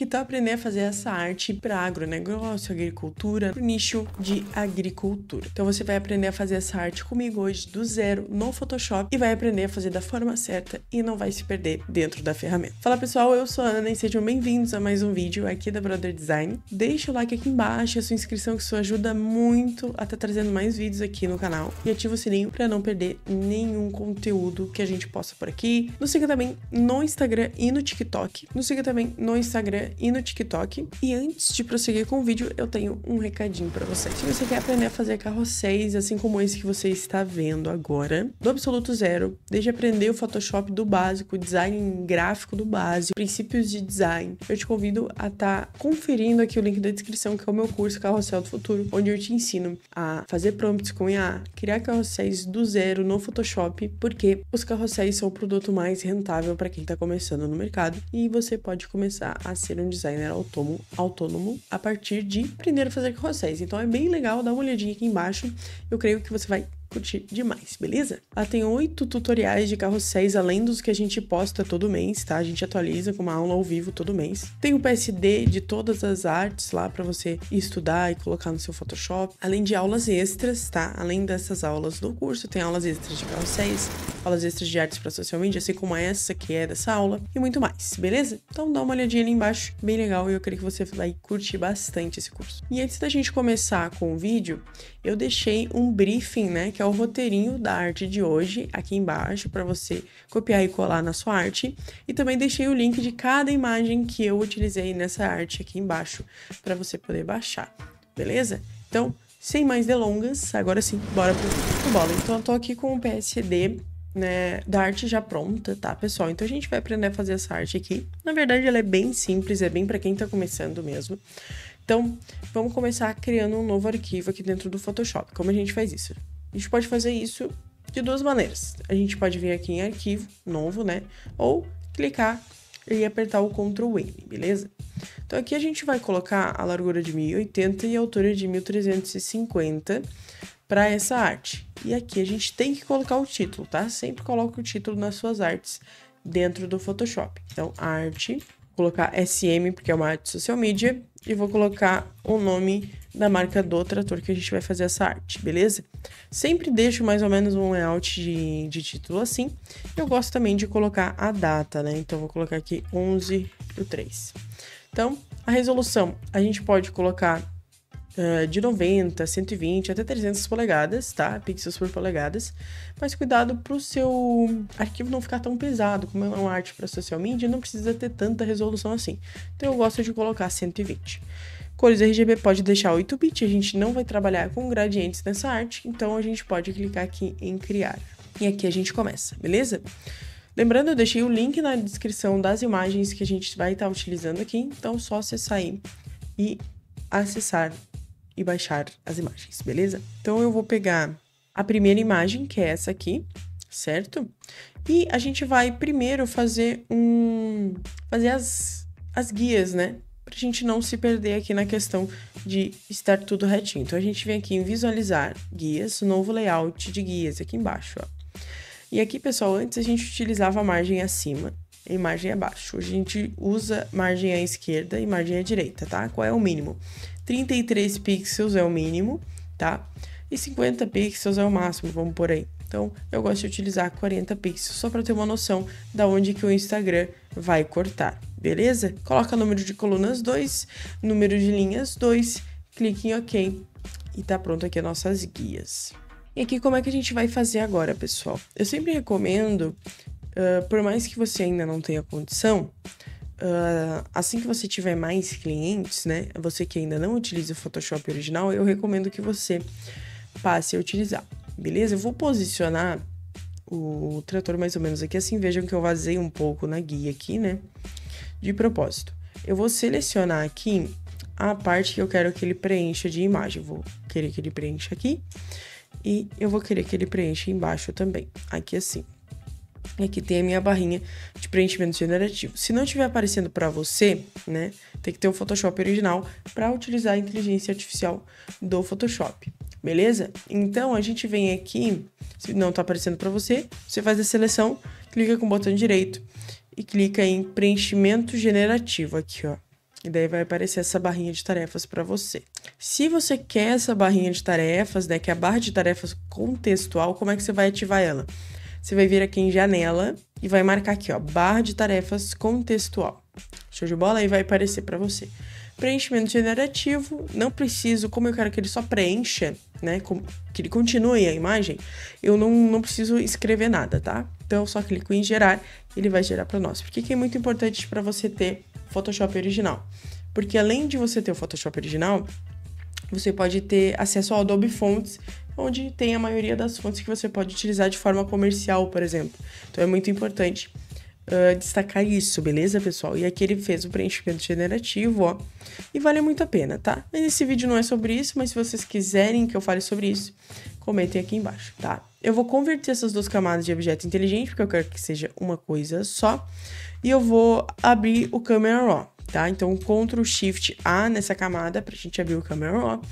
que tal aprender a fazer essa arte para agronegócio, agricultura, pro nicho de agricultura. Então você vai aprender a fazer essa arte comigo hoje do zero no Photoshop e vai aprender a fazer da forma certa e não vai se perder dentro da ferramenta. Fala pessoal, eu sou a Ana e sejam bem-vindos a mais um vídeo aqui da Brother Design. Deixa o like aqui embaixo, a sua inscrição que isso ajuda muito a estar trazendo mais vídeos aqui no canal e ativa o sininho para não perder nenhum conteúdo que a gente posta por aqui. Nos siga também no Instagram e no TikTok. Nos siga também no Instagram e no TikTok. E antes de prosseguir com o vídeo, eu tenho um recadinho para vocês. Se você quer aprender a fazer carrosséis, assim como esse que você está vendo agora, do absoluto zero, desde aprender o Photoshop do básico, design gráfico do básico, princípios de design, eu te convido a estar conferindo aqui o link da descrição, que é o meu curso Carrossel do Futuro, onde eu te ensino a fazer prompts com IA, criar carrosséis do zero no Photoshop, porque os carrosséis são o produto mais rentável para quem está começando no mercado e você pode começar a ser um designer autônomo a partir de aprender a fazer carrosséis. Então é bem legal, dá uma olhadinha aqui embaixo, eu creio que você vai curtir demais, beleza? Ela tem 8 tutoriais de carrosséis, além dos que a gente posta todo mês, tá? A gente atualiza com uma aula ao vivo todo mês. Tem o PSD de todas as artes lá para você estudar e colocar no seu Photoshop, além de aulas extras, tá? Além dessas aulas do curso, tem aulas extras de carrosséis, aulas extras de artes para social media, assim como essa que é dessa aula, e muito mais, beleza? Então dá uma olhadinha ali embaixo, bem legal, e eu creio que você vai curtir bastante esse curso. E antes da gente começar com o vídeo, eu deixei um briefing, né, que é o roteirinho da arte de hoje aqui embaixo para você copiar e colar na sua arte, e também deixei o link de cada imagem que eu utilizei nessa arte aqui embaixo para você poder baixar, beleza? Então, sem mais delongas, agora sim, bora pro bola. Então eu tô aqui com o PSD, né, da arte já pronta, tá, pessoal? Então a gente vai aprender a fazer essa arte aqui. Na verdade, ela é bem simples, é bem para quem tá começando mesmo. Então, vamos começar criando um novo arquivo aqui dentro do Photoshop. Como a gente faz isso? A gente pode fazer isso de duas maneiras. A gente pode vir aqui em arquivo, novo, né? Ou clicar e apertar o Ctrl N, beleza? Então aqui a gente vai colocar a largura de 1080 e a altura de 1350 para essa arte. E aqui a gente tem que colocar o título, tá? Sempre coloca o título nas suas artes dentro do Photoshop. Então, arte, vou colocar SM, porque é uma arte social media, e vou colocar o nome da marca do trator que a gente vai fazer essa arte, beleza? Sempre deixo mais ou menos um layout de título assim. Eu gosto também de colocar a data, né? Então, vou colocar aqui 11/3. Então, a resolução, a gente pode colocar de 90, 120 até 300 polegadas, tá? Pixels por polegadas. Mas cuidado para o seu arquivo não ficar tão pesado. Como é uma arte para social media, não precisa ter tanta resolução assim. Então eu gosto de colocar 120. Cores RGB pode deixar 8-bit, a gente não vai trabalhar com gradientes nessa arte, então a gente pode clicar aqui em criar. E aqui a gente começa, beleza? Lembrando, eu deixei o link na descrição das imagens que a gente vai estar utilizando aqui, então é só acessar aí e acessar e baixar as imagens, beleza? Então eu vou pegar a primeira imagem, que é essa aqui, certo? E a gente vai primeiro fazer as guias, né? Pra gente não se perder aqui na questão de estar tudo retinho. Então a gente vem aqui em visualizar guias, novo layout de guias aqui embaixo, ó. E aqui, pessoal, antes a gente utilizava a margem acima e margem abaixo. Hoje a gente usa margem à esquerda e margem à direita, tá? Qual é o mínimo? 33 pixels é o mínimo, tá? E 50 pixels é o máximo, vamos por aí. Então, eu gosto de utilizar 40 pixels, só para ter uma noção da onde que o Instagram vai cortar, beleza? Coloca número de colunas 2, número de linhas 2, clique em OK e tá pronto aqui as nossas guias. E aqui como é que a gente vai fazer agora, pessoal? Eu sempre recomendo, por mais que você ainda não tenha condição, assim que você tiver mais clientes, né? Você que ainda não utiliza o Photoshop original, eu recomendo que você passe a utilizar, beleza? Eu vou posicionar o trator mais ou menos aqui, assim, vejam que eu vazei um pouco na guia aqui, né? De propósito. Eu vou selecionar aqui a parte que eu quero que ele preencha de imagem. Vou querer que ele preencha aqui e eu vou querer que ele preencha embaixo também, aqui assim. E aqui tem a minha barrinha de preenchimento generativo. Se não estiver aparecendo para você, né, tem que ter o Photoshop original para utilizar a inteligência artificial do Photoshop, beleza? Então, a gente vem aqui, se não está aparecendo para você, você faz a seleção, clica com o botão direito e clica em preenchimento generativo aqui, ó. E daí vai aparecer essa barrinha de tarefas para você. Se você quer essa barrinha de tarefas, né, que é a barra de tarefas contextual, como é que você vai ativar ela? Você vai vir aqui em janela e vai marcar aqui, ó, barra de tarefas contextual. Show de bola? Aí vai aparecer para você. Preenchimento generativo, não preciso, como eu quero que ele só preencha, né, que ele continue a imagem, eu não preciso escrever nada, tá? Então, eu só clico em gerar, ele vai gerar para nós. Por que é muito importante para você ter Photoshop original? Porque além de você ter o Photoshop original, você pode ter acesso ao Adobe Fonts, onde tem a maioria das fontes que você pode utilizar de forma comercial, por exemplo. Então, é muito importante destacar isso, beleza, pessoal? E aqui ele fez o preenchimento generativo, ó, e vale muito a pena, tá? Mas esse vídeo não é sobre isso, mas se vocês quiserem que eu fale sobre isso, comentem aqui embaixo, tá? Eu vou converter essas duas camadas de objeto inteligente, porque eu quero que seja uma coisa só, e eu vou abrir o Camera Raw, tá? Então, Ctrl Shift A nessa camada pra gente abrir o Camera Raw.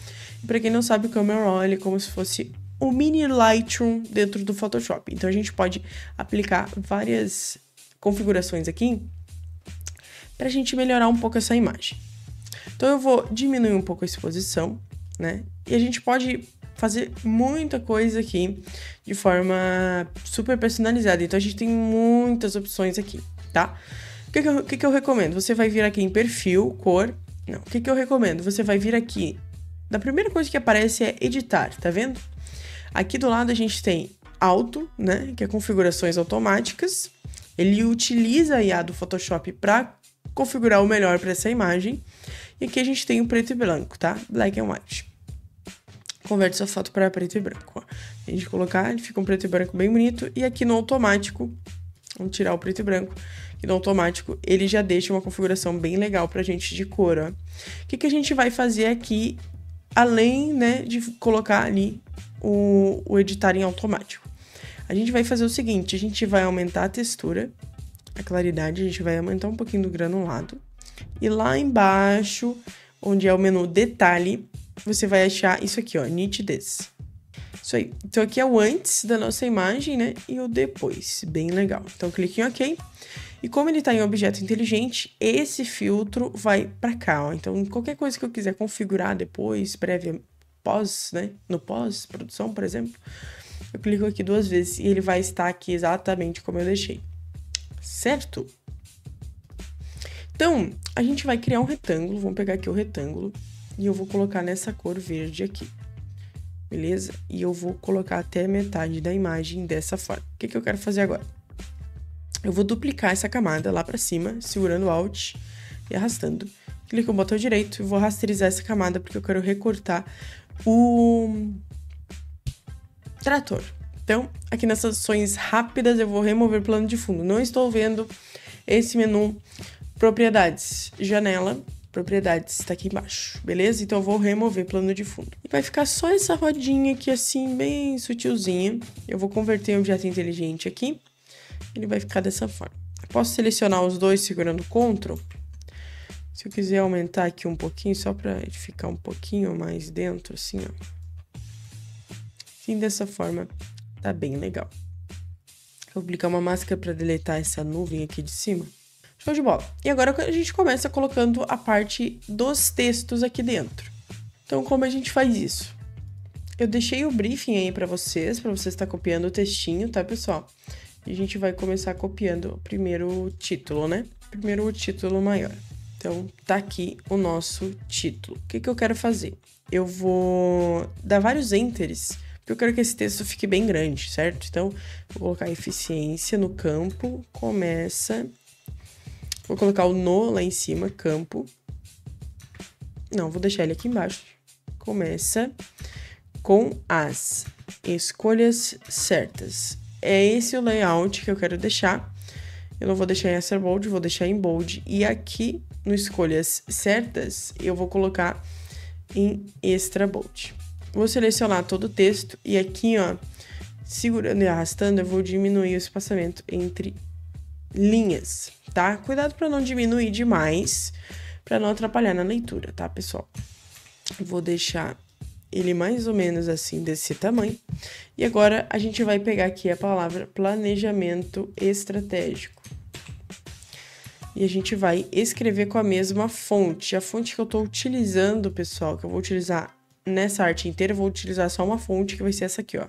E pra quem não sabe, o Camera Raw, ele é como se fosse o mini Lightroom dentro do Photoshop. Então, a gente pode aplicar várias configurações aqui pra gente melhorar um pouco essa imagem. Então, eu vou diminuir um pouco a exposição, né? E a gente pode fazer muita coisa aqui de forma super personalizada. Então, a gente tem muitas opções aqui, tá? O que eu recomendo? Você vai vir aqui em perfil, cor. Não, o que eu recomendo? Você vai vir aqui. Da primeira coisa que aparece é editar, tá vendo? Aqui do lado a gente tem auto, né? Que é configurações automáticas. Ele utiliza a IA do Photoshop para configurar o melhor para essa imagem. E aqui a gente tem o preto e branco, tá? Black and white. Converte sua foto para preto e branco, ó. A gente colocar, ele fica um preto e branco bem bonito. E aqui no automático, vamos tirar o preto e branco. E no automático, ele já deixa uma configuração bem legal pra gente de cor, ó. O que a gente vai fazer aqui, além, né, de colocar ali o editar em automático? A gente vai fazer o seguinte, a gente vai aumentar a textura, a claridade, a gente vai aumentar um pouquinho do granulado. E lá embaixo, onde é o menu detalhe, você vai achar isso aqui, ó, nitidez. Isso aí. Então, aqui é o antes da nossa imagem, né, e o depois. Bem legal. Então, clique em OK. E como ele tá em objeto inteligente, esse filtro vai para cá, ó. Então, qualquer coisa que eu quiser configurar depois, prévia, pós, né, no pós-produção, por exemplo, eu clico aqui 2 vezes e ele vai estar aqui exatamente como eu deixei. Certo? Então, a gente vai criar um retângulo, vamos pegar aqui o retângulo e eu vou colocar nessa cor verde aqui. Beleza? E eu vou colocar até metade da imagem dessa forma. O que eu quero fazer agora? Eu vou duplicar essa camada lá pra cima, segurando Alt e arrastando. Clico no botão direito e vou rasterizar essa camada porque eu quero recortar o trator. Então, aqui nessas ações rápidas eu vou remover plano de fundo. Não estou vendo esse menu propriedades, janela, propriedades, tá aqui embaixo, beleza? Então eu vou remover plano de fundo. E vai ficar só essa rodinha aqui assim, bem sutilzinha. Eu vou converter em objeto inteligente aqui. Ele vai ficar dessa forma. Eu posso selecionar os dois segurando Ctrl. Se eu quiser aumentar aqui um pouquinho, só para ele ficar um pouquinho mais dentro, assim, ó. Assim, dessa forma, tá bem legal. Vou aplicar uma máscara para deletar essa nuvem aqui de cima. Show de bola. E agora a gente começa colocando a parte dos textos aqui dentro. Então, como a gente faz isso? Eu deixei o briefing aí para vocês estar copiando o textinho, tá, pessoal? E a gente vai começar copiando primeiro o título, né? Primeiro o título maior. Então, tá aqui o nosso título. O que eu quero fazer? Eu vou dar vários enters, porque eu quero que esse texto fique bem grande, certo? Então, vou colocar eficiência no campo, começa. Vou colocar o no lá em cima, campo. Não, vou deixar ele aqui embaixo. Começa com as escolhas certas. É esse o layout que eu quero deixar. Eu não vou deixar em Extra Bold, vou deixar em Bold. E aqui, no Escolhas Certas, eu vou colocar em Extra Bold. Vou selecionar todo o texto e aqui, ó, segurando e arrastando, eu vou diminuir o espaçamento entre linhas, tá? Cuidado para não diminuir demais, para não atrapalhar na leitura, tá, pessoal? Vou deixar ele mais ou menos assim, desse tamanho. E agora, a gente vai pegar aqui a palavra planejamento estratégico. E a gente vai escrever com a mesma fonte. A fonte que eu tô utilizando, pessoal, que eu vou utilizar nessa arte inteira, eu vou utilizar só uma fonte, que vai ser essa aqui, ó.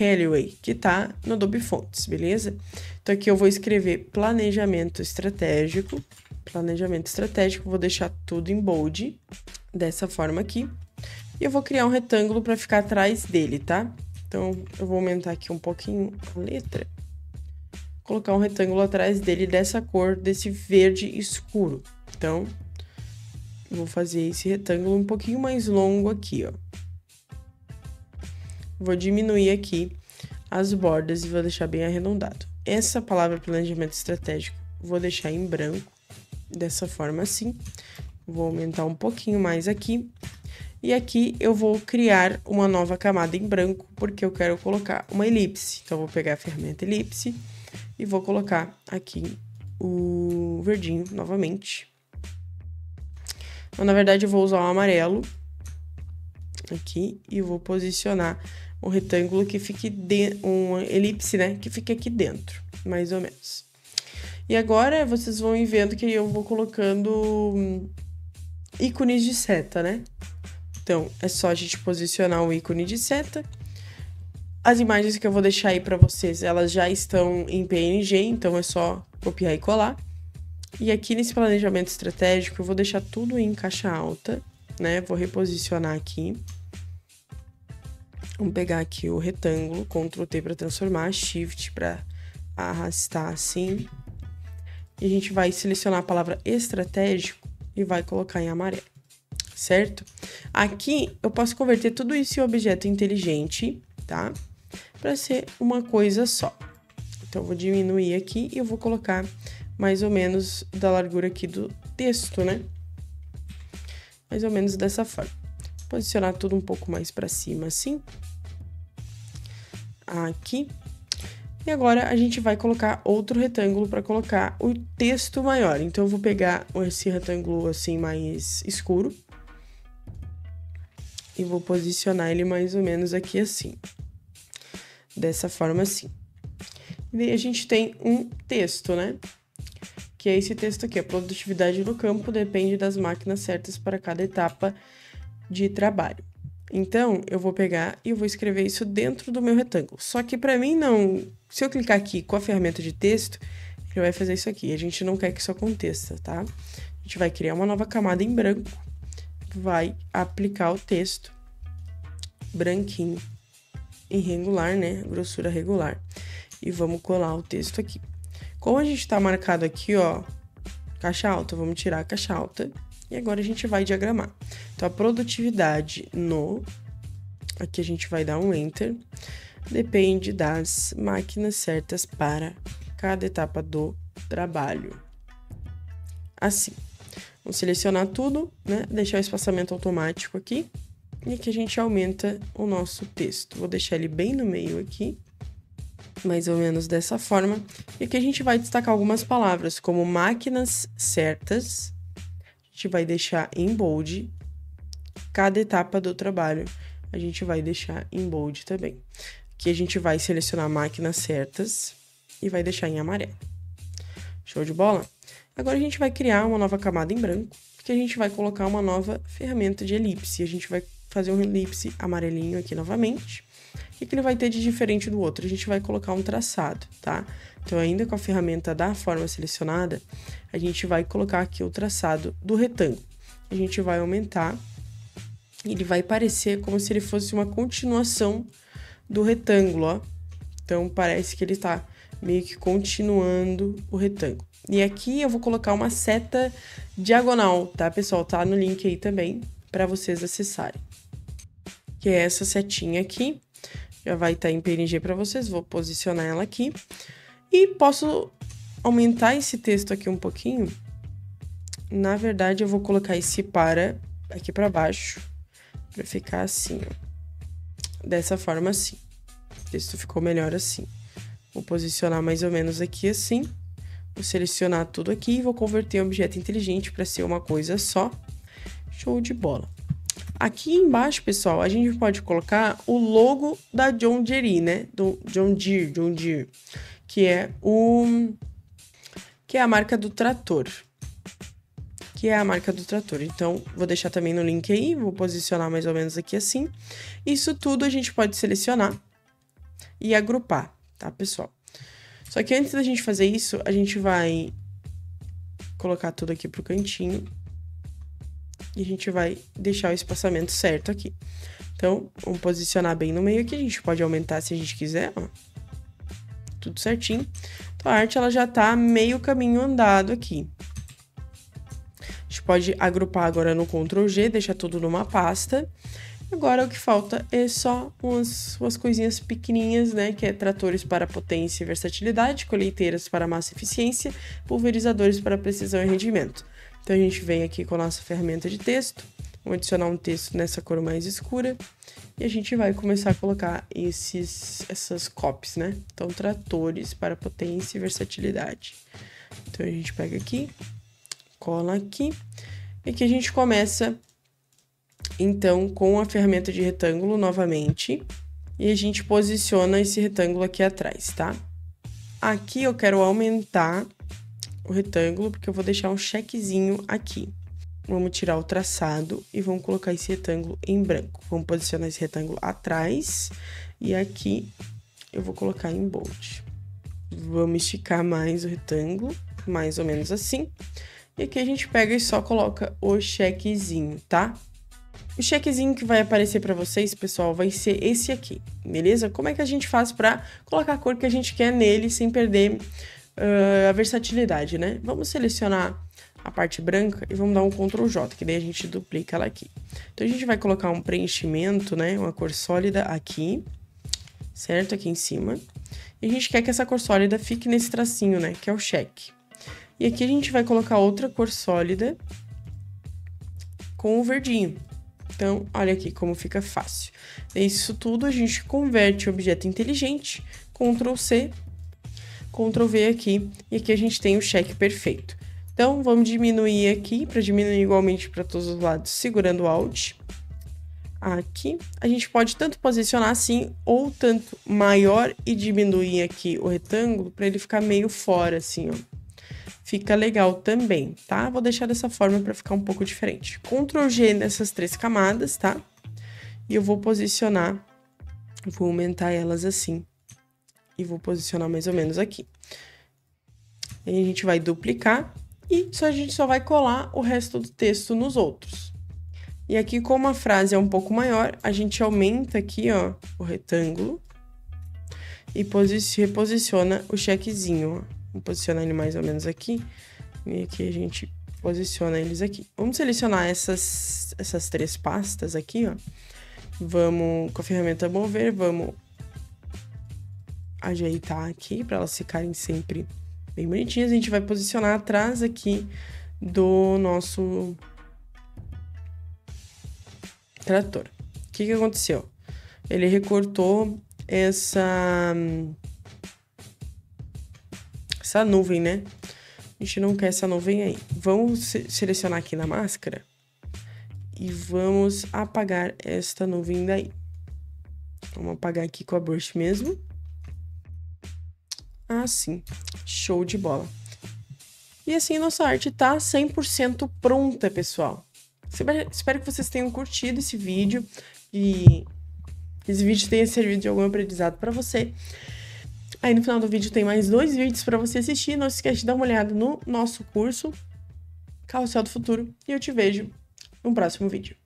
Hallway, que tá no Adobe Fontes, beleza? Então, aqui eu vou escrever planejamento estratégico. Planejamento estratégico, vou deixar tudo em bold, dessa forma aqui. E eu vou criar um retângulo para ficar atrás dele, tá? Então, eu vou aumentar aqui um pouquinho a letra. Colocar um retângulo atrás dele dessa cor, desse verde escuro. Então, eu vou fazer esse retângulo um pouquinho mais longo aqui, ó. Vou diminuir aqui as bordas e vou deixar bem arredondado. Essa palavra planejamento estratégico, vou deixar em branco, dessa forma assim. Vou aumentar um pouquinho mais aqui. E aqui eu vou criar uma nova camada em branco, porque eu quero colocar uma elipse. Então, eu vou pegar a ferramenta elipse e vou colocar aqui o verdinho novamente. Então, na verdade, eu vou usar o amarelo aqui e vou posicionar um retângulo que fique uma elipse, né? Que fique aqui dentro, mais ou menos. E agora, vocês vão ir vendo que eu vou colocando ícones de seta, né? Então, é só a gente posicionar o ícone de seta. As imagens que eu vou deixar aí para vocês, elas já estão em PNG, então é só copiar e colar. E aqui nesse planejamento estratégico, eu vou deixar tudo em caixa alta, né? Vou reposicionar aqui. Vamos pegar aqui o retângulo, Ctrl T para transformar, Shift para arrastar assim. E a gente vai selecionar a palavra estratégico e vai colocar em amarelo, certo? Aqui eu posso converter tudo isso em objeto inteligente, tá? Para ser uma coisa só. Então, eu vou diminuir aqui e eu vou colocar mais ou menos da largura aqui do texto, né? Mais ou menos dessa forma. Posicionar tudo um pouco mais para cima, assim. Aqui. E agora, a gente vai colocar outro retângulo para colocar o texto maior. Então, eu vou pegar esse retângulo, assim, mais escuro. E vou posicionar ele mais ou menos aqui, assim. Dessa forma, assim. E daí, a gente tem um texto, né? Que é esse texto aqui. A produtividade no campo depende das máquinas certas para cada etapa de trabalho. Então, eu vou pegar e eu vou escrever isso dentro do meu retângulo. Só que para mim não... Se eu clicar aqui com a ferramenta de texto, ele vai fazer isso aqui. A gente não quer que isso aconteça, tá? A gente vai criar uma nova camada em branco. Vai aplicar o texto branquinho em regular, né? Grossura regular. E vamos colar o texto aqui. Como a gente tá marcado aqui, ó, caixa alta, vamos tirar a caixa alta. E agora a gente vai diagramar. Então, a produtividade no... Aqui a gente vai dar um Enter. Depende das máquinas certas para cada etapa do trabalho. Assim. Vamos selecionar tudo, né? Deixar o espaçamento automático aqui. E aqui a gente aumenta o nosso texto. Vou deixar ele bem no meio aqui. Mais ou menos dessa forma. E aqui a gente vai destacar algumas palavras, como máquinas certas. A gente vai deixar em bold. Cada etapa do trabalho a gente vai deixar em bold também. Aqui a gente vai selecionar máquinas certas e vai deixar em amarelo. Show de bola? Agora a gente vai criar uma nova camada em branco, porque a gente vai colocar uma nova ferramenta de elipse. A gente vai fazer um elipse amarelinho aqui novamente. O que ele vai ter de diferente do outro? A gente vai colocar um traçado, tá? Então, ainda com a ferramenta da forma selecionada, a gente vai colocar aqui o traçado do retângulo. A gente vai aumentar, ele vai parecer como se ele fosse uma continuação do retângulo, ó. Então, parece que ele tá meio que continuando o retângulo. E aqui eu vou colocar uma seta diagonal, tá, pessoal? Tá no link aí também, para vocês acessarem. Que é essa setinha aqui. Já vai estar em PNG para vocês, vou posicionar ela aqui. E posso aumentar esse texto aqui um pouquinho. Na verdade, eu vou colocar esse para aqui para baixo, para ficar assim, ó. Dessa forma assim. O texto ficou melhor assim. Vou posicionar mais ou menos aqui assim. Vou selecionar tudo aqui e vou converter em objeto inteligente para ser uma coisa só. Show de bola. Aqui embaixo, pessoal, a gente pode colocar o logo da John Deere, né? Do John Deere, que é que é a marca do trator. Então, vou deixar também no link aí, vou posicionar mais ou menos aqui assim. Isso tudo a gente pode selecionar e agrupar, tá, pessoal? Só que antes da gente fazer isso, a gente vai colocar tudo aqui pro cantinho e a gente vai deixar o espaçamento certo aqui. Então, vamos posicionar bem no meio aqui, a gente pode aumentar se a gente quiser, ó. Tudo certinho. Então, a arte, ela já tá meio caminho andado aqui. A gente pode agrupar agora no Ctrl G, deixar tudo numa pasta. Agora, o que falta é só umas coisinhas pequenininhas, né? Que é tratores para potência e versatilidade, colheiteiras para massa e eficiência, pulverizadores para precisão e rendimento. Então, a gente vem aqui com a nossa ferramenta de texto. Vamos adicionar um texto nessa cor mais escura. E a gente vai começar a colocar essas copies, né? Então, tratores para potência e versatilidade. Então, a gente pega aqui, cola aqui. E aqui a gente começa, então, com a ferramenta de retângulo novamente. E a gente posiciona esse retângulo aqui atrás, tá? Aqui eu quero aumentar o retângulo, porque eu vou deixar um chequezinho aqui. Vamos tirar o traçado e vamos colocar esse retângulo em branco. Vamos posicionar esse retângulo atrás e aqui eu vou colocar em bold. Vamos esticar mais o retângulo, mais ou menos assim. E aqui a gente pega e só coloca o chequezinho, tá? O chequezinho que vai aparecer para vocês, pessoal, vai ser esse aqui, beleza? Como é que a gente faz para colocar a cor que a gente quer nele sem perder a versatilidade, né? Vamos selecionar a parte branca e vamos dar um Ctrl J, que daí a gente duplica ela aqui. Então, a gente vai colocar um preenchimento, né? Uma cor sólida aqui, certo? Aqui em cima. E a gente quer que essa cor sólida fique nesse tracinho, né? Que é o cheque. E aqui a gente vai colocar outra cor sólida com o verdinho. Então, olha aqui como fica fácil. Isso tudo a gente converte em objeto inteligente, Ctrl C, Ctrl V aqui, e aqui a gente tem o cheque perfeito. Então, vamos diminuir aqui, para diminuir igualmente para todos os lados, segurando o Alt. Aqui, a gente pode tanto posicionar assim, ou tanto maior e diminuir aqui o retângulo, para ele ficar meio fora, assim, ó. Fica legal também, tá? Vou deixar dessa forma para ficar um pouco diferente. Ctrl G nessas 3 camadas, tá? E eu vou posicionar, vou aumentar elas assim. E vou posicionar mais ou menos aqui. Aí a gente vai duplicar e a gente só vai colar o resto do texto nos outros. E aqui, como a frase é um pouco maior, a gente aumenta aqui, ó, o retângulo e reposiciona o chequezinho, ó. Vamos posicionar ele mais ou menos aqui. E aqui a gente posiciona eles aqui. Vamos selecionar essas 3 pastas aqui, ó. Vamos, com a ferramenta mover, vamos ajeitar aqui para elas ficarem sempre bem bonitinhas. A gente vai posicionar atrás aqui do nosso trator. O que aconteceu? Ele recortou essa nuvem, né? A gente não quer essa nuvem aí. Vamos selecionar aqui na máscara e vamos apagar esta nuvem daí. Vamos apagar aqui com a brush mesmo. Assim, show de bola. E assim, nossa arte tá 100% pronta, pessoal. Espero que vocês tenham curtido esse vídeo e esse vídeo tenha servido de algum aprendizado para você. Aí no final do vídeo tem mais 2 vídeos para você assistir. Não se esquece de dar uma olhada no nosso curso Carrossel do Futuro e eu te vejo no próximo vídeo.